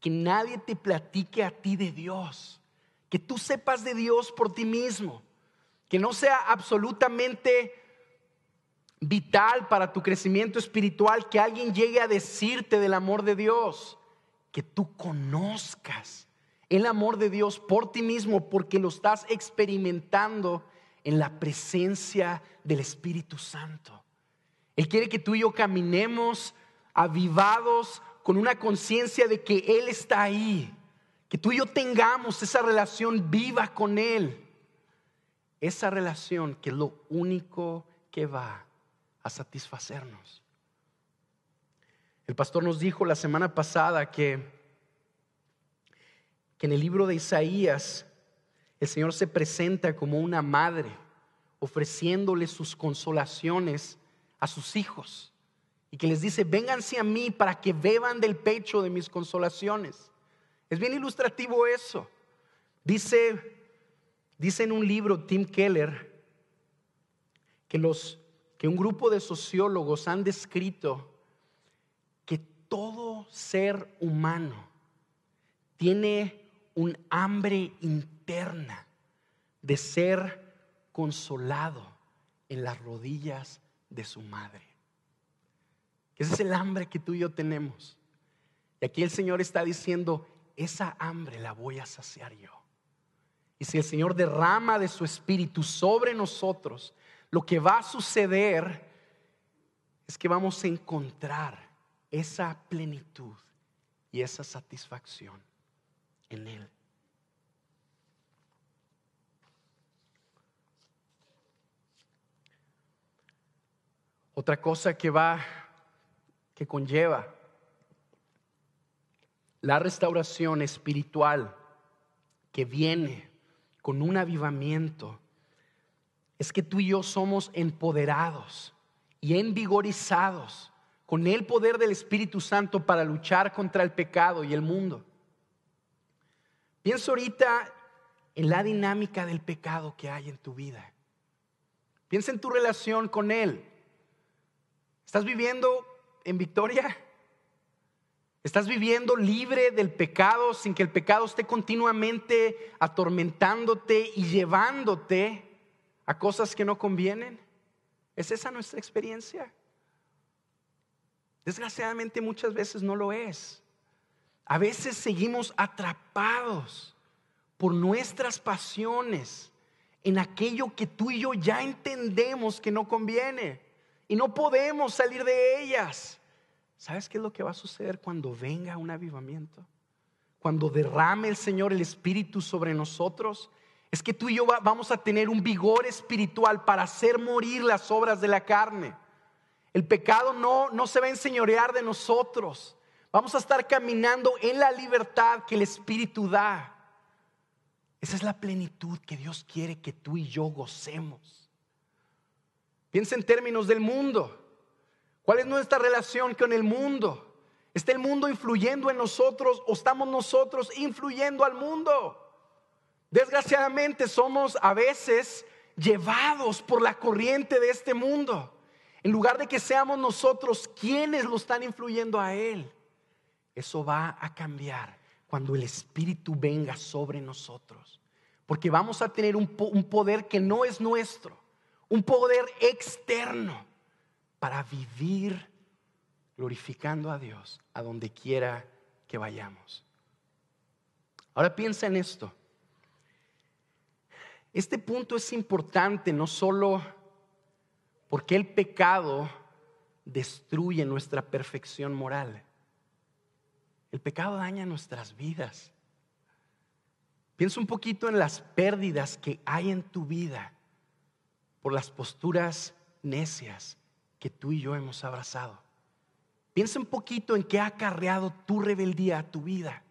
Que nadie te platique a ti de Dios. Que tú sepas de Dios por ti mismo. Que no sea absolutamente vital para tu crecimiento espiritual que alguien llegue a decirte del amor de Dios. Que tú conozcas el amor de Dios por ti mismo, porque lo estás experimentando en la presencia del Espíritu Santo. Él quiere que tú y yo caminemos avivados con una conciencia de que Él está ahí. Que tú y yo tengamos esa relación viva con Él. Esa relación que es lo único que va a satisfacernos. El pastor nos dijo la semana pasada que en el libro de Isaías el Señor se presenta como una madre ofreciéndole sus consolaciones a sus hijos, y que les dice: vénganse a mí para que beban del pecho de mis consolaciones. Es bien ilustrativo eso. Dice en un libro Tim Keller que un grupo de sociólogos han descrito que todo ser humano tiene un hambre interna de ser consolado en las rodillas de su madre. Ese es el hambre que tú y yo tenemos. Y aquí el Señor está diciendo: esa hambre la voy a saciar yo. Y si el Señor derrama de su Espíritu sobre nosotros, lo que va a suceder es que vamos a encontrar esa plenitud y esa satisfacción en Él. Otra cosa que conlleva La restauración espiritual que viene con un avivamiento es que tú y yo somos empoderados y envigorizados con el poder del Espíritu Santo para luchar contra el pecado y el mundo. Piensa ahorita en la dinámica del pecado que hay en tu vida. Piensa en tu relación con Él. ¿Estás viviendo en victoria? ¿Estás viviendo libre del pecado sin que el pecado esté continuamente atormentándote y llevándote a cosas que no convienen? ¿Es esa nuestra experiencia? Desgraciadamente muchas veces no lo es. A veces seguimos atrapados por nuestras pasiones en aquello que tú y yo ya entendemos que no conviene y no podemos salir de ellas. ¿Sabes qué es lo que va a suceder cuando venga un avivamiento? Cuando derrame el Señor el Espíritu sobre nosotros, es que tú y yo vamos a tener un vigor espiritual para hacer morir las obras de la carne. El pecado no se va a enseñorear de nosotros. Vamos a estar caminando en la libertad que el Espíritu da. Esa es la plenitud que Dios quiere que tú y yo gocemos. Piensa en términos del mundo. ¿Cuál es nuestra relación con el mundo? ¿Está el mundo influyendo en nosotros o estamos nosotros influyendo al mundo? Desgraciadamente somos a veces llevados por la corriente de este mundo, en lugar de que seamos nosotros quienes lo están influyendo a Él. Eso va a cambiar cuando el Espíritu venga sobre nosotros, porque vamos a tener un poder que no es nuestro, un poder externo para vivir glorificando a Dios a donde quiera que vayamos. Ahora piensa en esto. Este punto es importante no solo porque el pecado destruye nuestra perfección moral. El pecado daña nuestras vidas. Piensa un poquito en las pérdidas que hay en tu vida por las posturas necias que tú y yo hemos abrazado. Piensa un poquito en qué ha acarreado tu rebeldía a tu vida.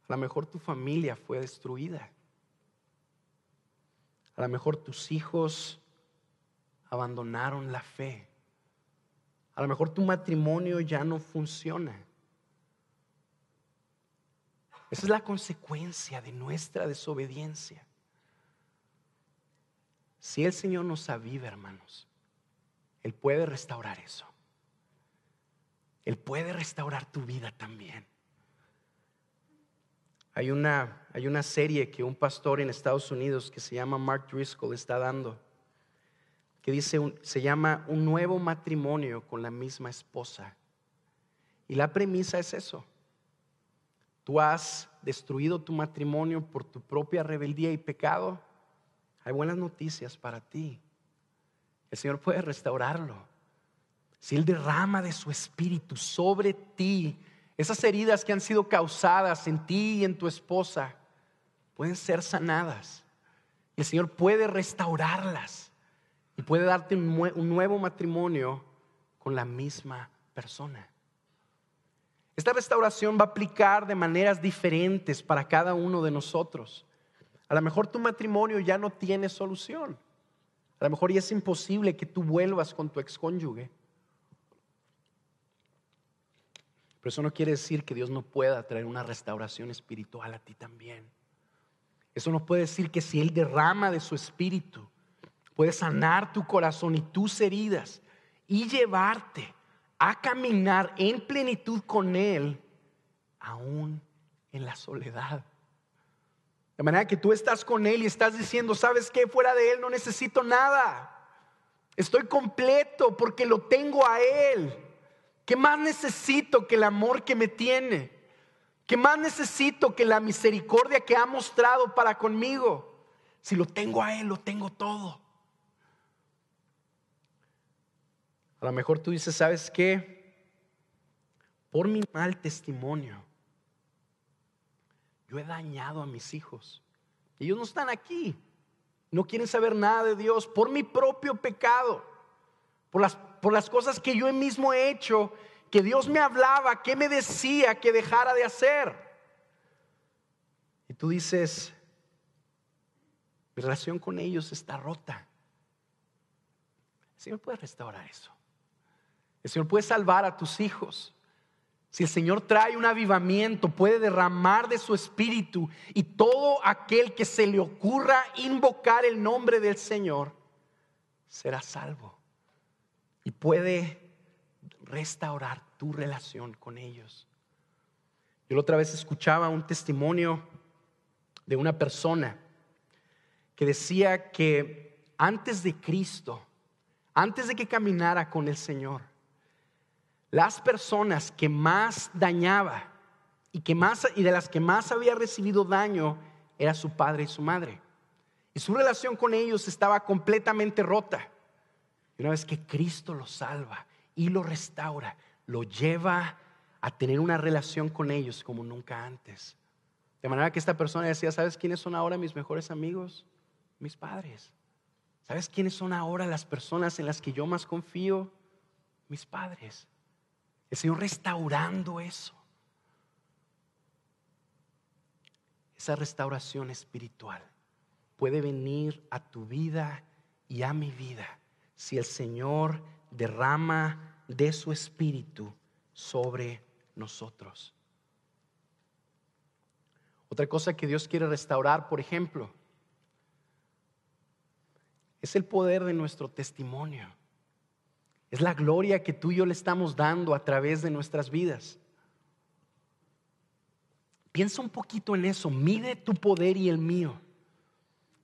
A lo mejor tu familia fue destruida. A lo mejor tus hijos abandonaron la fe. A lo mejor tu matrimonio ya no funciona. Esa es la consecuencia de nuestra desobediencia. Si el Señor nos aviva, hermanos, Él puede restaurar eso. Él puede restaurar tu vida también. Hay una serie que un pastor en Estados Unidos que se llama Mark Driscoll está dando, que dice, se llama Un nuevo matrimonio con la misma esposa. Y la premisa es eso. Tú has destruido tu matrimonio por tu propia rebeldía y pecado. Hay buenas noticias para ti. El Señor puede restaurarlo. Si Él derrama de su Espíritu sobre ti, esas heridas que han sido causadas en ti y en tu esposa pueden ser sanadas. El Señor puede restaurarlas y puede darte un nuevo matrimonio con la misma persona. Esta restauración va a aplicar de maneras diferentes para cada uno de nosotros. A lo mejor tu matrimonio ya no tiene solución. A lo mejor ya es imposible que tú vuelvas con tu excónyuge. Pero eso no quiere decir que Dios no pueda traer una restauración espiritual a ti también. Eso no puede decir que si Él derrama de su Espíritu, puede sanar tu corazón y tus heridas y llevarte a caminar en plenitud con Él, aún en la soledad. De manera que tú estás con Él y estás diciendo, ¿sabes qué? Fuera de Él no necesito nada. Estoy completo porque lo tengo a Él. ¿Qué más necesito que el amor que me tiene? ¿Qué más necesito que la misericordia que ha mostrado para conmigo? Si lo tengo a Él, lo tengo todo. A lo mejor tú dices, ¿sabes qué? Por mi mal testimonio, yo he dañado a mis hijos. Ellos no están aquí. No quieren saber nada de Dios. Por mi propio pecado. Por las cosas que yo mismo he hecho, que Dios me hablaba, ¿qué me decía que dejara de hacer? Y tú dices, mi relación con ellos está rota. El Señor puede restaurar eso. El Señor puede salvar a tus hijos. Si el Señor trae un avivamiento, puede derramar de su espíritu, y todo aquel que se le ocurra invocar el nombre del Señor será salvo. Y puede restaurar tu relación con ellos. Yo la otra vez escuchaba un testimonio de una persona que decía que antes de Cristo, antes de que caminara con el Señor, las personas que más dañaba y de las que más había recibido daño era su padre y su madre. Y su relación con ellos estaba completamente rota. Y una vez que Cristo lo salva y lo restaura, lo lleva a tener una relación con ellos como nunca antes. De manera que esta persona decía, ¿sabes quiénes son ahora mis mejores amigos? Mis padres. ¿Sabes quiénes son ahora las personas en las que yo más confío? Mis padres. El Señor restaurando eso. Esa restauración espiritual puede venir a tu vida y a mi vida si el Señor derrama de su espíritu sobre nosotros. Otra cosa que Dios quiere restaurar, por ejemplo, es el poder de nuestro testimonio. Es la gloria que tú y yo le estamos dando a través de nuestras vidas. Piensa un poquito en eso. Mide tu poder y el mío.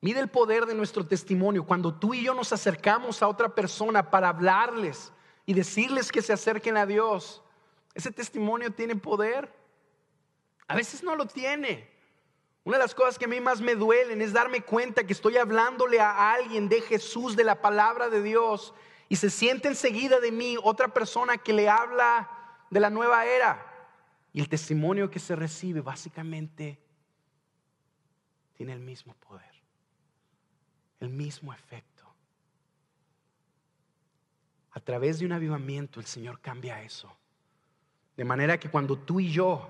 Mide el poder de nuestro testimonio. Cuando tú y yo nos acercamos a otra persona para hablarles y decirles que se acerquen a Dios, ¿ese testimonio tiene poder? A veces no lo tiene. Una de las cosas que a mí más me duelen es darme cuenta que estoy hablándole a alguien de Jesús, de la palabra de Dios, y se siente enseguida de mí otra persona que le habla de la nueva era. Y el testimonio que se recibe básicamente tiene el mismo poder, el mismo efecto. A través de un avivamiento el Señor cambia eso. De manera que cuando tú y yo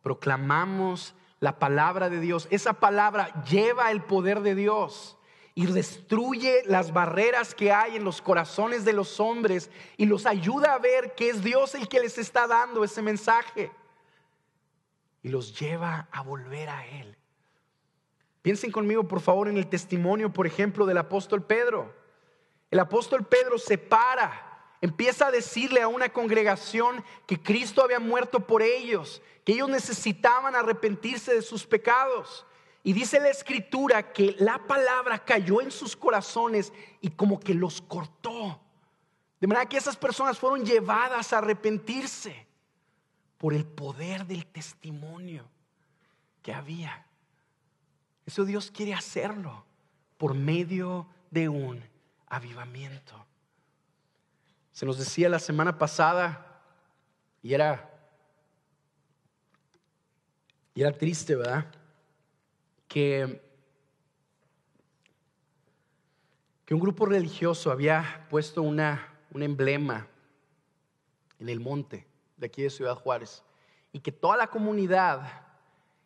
proclamamos la palabra de Dios, esa palabra lleva el poder de Dios y destruye las barreras que hay en los corazones de los hombres y los ayuda a ver que es Dios el que les está dando ese mensaje y los lleva a volver a Él. Piensen conmigo, por favor, en el testimonio, por ejemplo, del apóstol Pedro. El apóstol Pedro se para, empieza a decirle a una congregación que Cristo había muerto por ellos, que ellos necesitaban arrepentirse de sus pecados. Y dice la Escritura que la palabra cayó en sus corazones y como que los cortó. De manera que esas personas fueron llevadas a arrepentirse por el poder del testimonio que había. Eso Dios quiere hacerlo por medio de un avivamiento. Se nos decía la semana pasada, y era triste, ¿verdad? Que un grupo religioso había puesto un emblema en el monte de aquí de Ciudad Juárez, y que toda la comunidad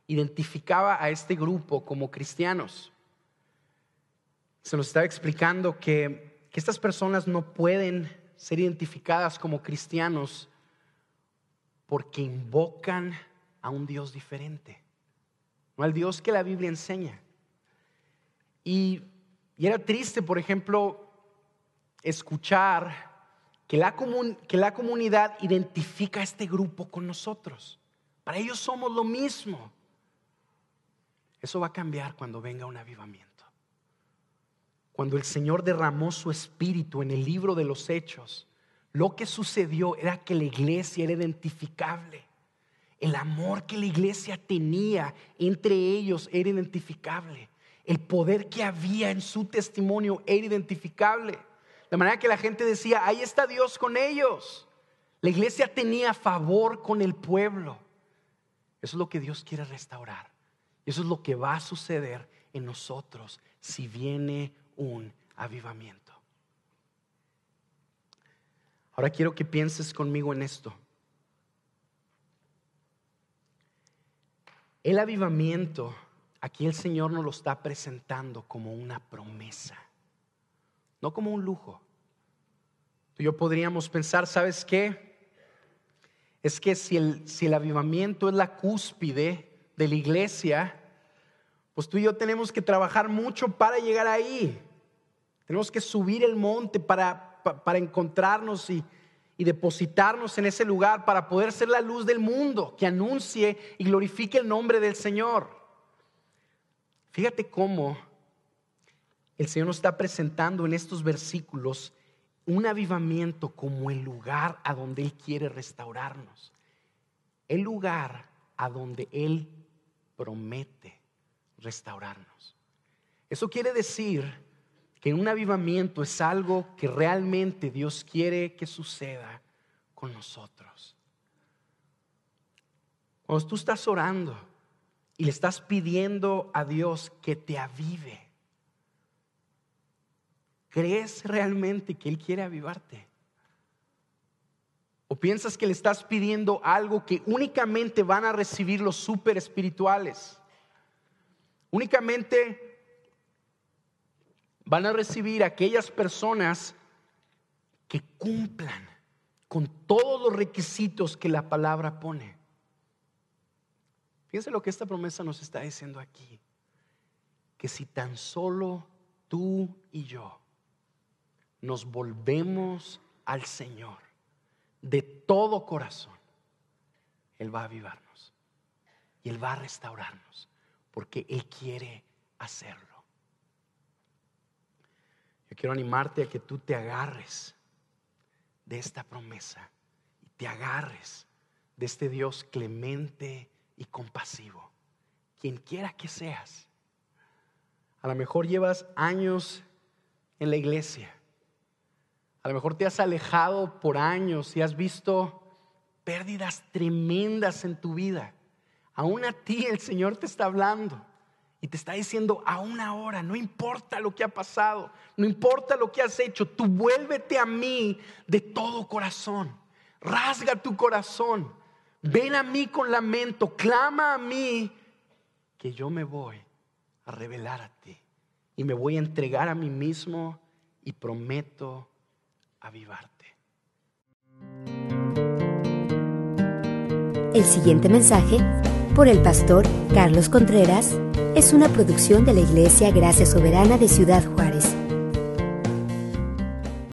identificaba a este grupo como cristianos. Se nos estaba explicando que estas personas no pueden ser identificadas como cristianos porque invocan a un Dios diferente, no al Dios que la Biblia enseña. Y era triste, por ejemplo, escuchar que la comunidad identifica a este grupo con nosotros. Para ellos somos lo mismo. Eso va a cambiar cuando venga un avivamiento. Cuando el Señor derramó su espíritu en el libro de los Hechos, lo que sucedió era que la iglesia era identificable. El amor que la iglesia tenía entre ellos era identificable. El poder que había en su testimonio era identificable. De manera que la gente decía, ahí está Dios con ellos. La iglesia tenía favor con el pueblo. Eso es lo que Dios quiere restaurar. Y eso es lo que va a suceder en nosotros si viene un avivamiento. Ahora quiero que pienses conmigo en esto. El avivamiento, aquí el Señor nos lo está presentando como una promesa, no como un lujo. Tú y yo podríamos pensar, ¿sabes qué? Es que si el avivamiento es la cúspide de la iglesia, pues tú y yo tenemos que trabajar mucho para llegar ahí. Tenemos que subir el monte para encontrarnos y depositarnos en ese lugar para poder ser la luz del mundo que anuncie y glorifique el nombre del Señor. Fíjate cómo el Señor nos está presentando en estos versículos un avivamiento como el lugar a donde Él quiere restaurarnos, el lugar a donde Él promete restaurarnos. Eso quiere decir que un avivamiento es algo que realmente Dios quiere que suceda con nosotros. Cuando tú estás orando y le estás pidiendo a Dios que te avive, ¿crees realmente que Él quiere avivarte? ¿O piensas que le estás pidiendo algo que únicamente van a recibir los súper espirituales? Únicamente van a recibir aquellas personas que cumplan con todos los requisitos que la palabra pone. Fíjense lo que esta promesa nos está diciendo aquí, que si tan solo tú y yo nos volvemos al Señor de todo corazón, Él va a avivarnos y Él va a restaurarnos, porque Él quiere hacerlo. Yo quiero animarte a que tú te agarres de esta promesa y te agarres de este Dios clemente y compasivo, quien quiera que seas. A lo mejor llevas años en la iglesia, a lo mejor te has alejado por años y has visto pérdidas tremendas en tu vida. Aún a ti el Señor te está hablando y te está diciendo, aún ahora, no importa lo que ha pasado, no importa lo que has hecho, tú vuélvete a mí de todo corazón. Rasga tu corazón, ven a mí con lamento, clama a mí, que yo me voy a revelar a ti y me voy a entregar a mí mismo y prometo avivarte. El siguiente mensaje, por el pastor Carlos Contreras, es una producción de la Iglesia Gracia Soberana de Ciudad Juárez.